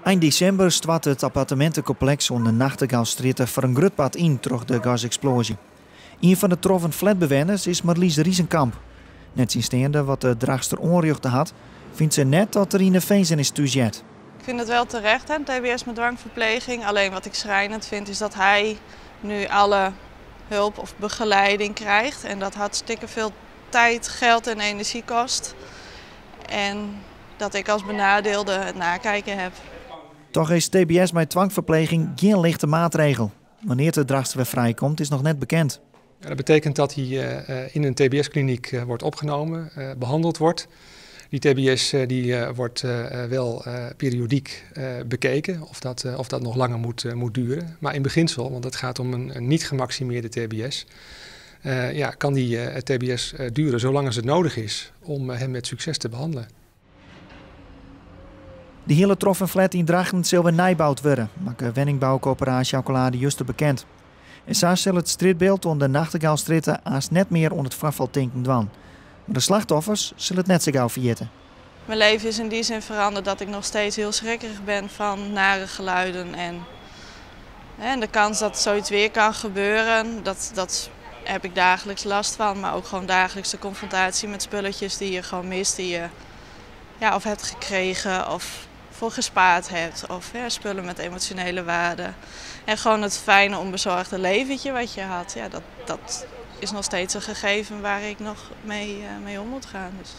Eind december stwart het appartementencomplex onder de Nachtegaalstraat voor een grutpad in door de gasexplosie. Een van de troffen flatbewoners is Marlies Riesenkamp. Net ziensteende wat de dragster onrecht had, vindt ze net dat er in de feesten is toegezet. Ik vind het wel terecht, hè, TBS met dwangverpleging. Alleen wat ik schrijnend vind is dat hij nu alle hulp of begeleiding krijgt. En dat hartstikke veel tijd, geld en energie kost. En dat ik als benadeelde het nakijken heb. Toch is TBS met dwangverpleging geen lichte maatregel. Wanneer de dragster weer vrijkomt is nog net bekend. Ja, dat betekent dat hij in een TBS-kliniek wordt opgenomen, behandeld wordt. Die TBS wordt wel periodiek bekeken of dat nog langer moet duren. Maar in beginsel, want het gaat om een niet gemaximeerde TBS, kan die TBS duren zolang als het nodig is om hem met succes te behandelen. De hele troffen flat in Drachten zal weer nijbouwd worden, maakt de woningbouwcoöperatie Chocolade juist bekend. En zo zal het straatbeeld onder de Nachtegaalstraat als net meer onder het vervaltinken dwan. Maar de slachtoffers zullen het net zo gauw vergeten. Mijn leven is in die zin veranderd dat ik nog steeds heel schrikkerig ben van nare geluiden. En de kans dat zoiets weer kan gebeuren, dat heb ik dagelijks last van. Maar ook gewoon dagelijks de confrontatie met spulletjes die je gewoon mist, die je of hebt gekregen of voor gespaard hebt. Of spullen met emotionele waarde. En gewoon het fijne onbezorgde leventje wat je had, dat is nog steeds een gegeven waar ik nog mee om moet gaan. Dus.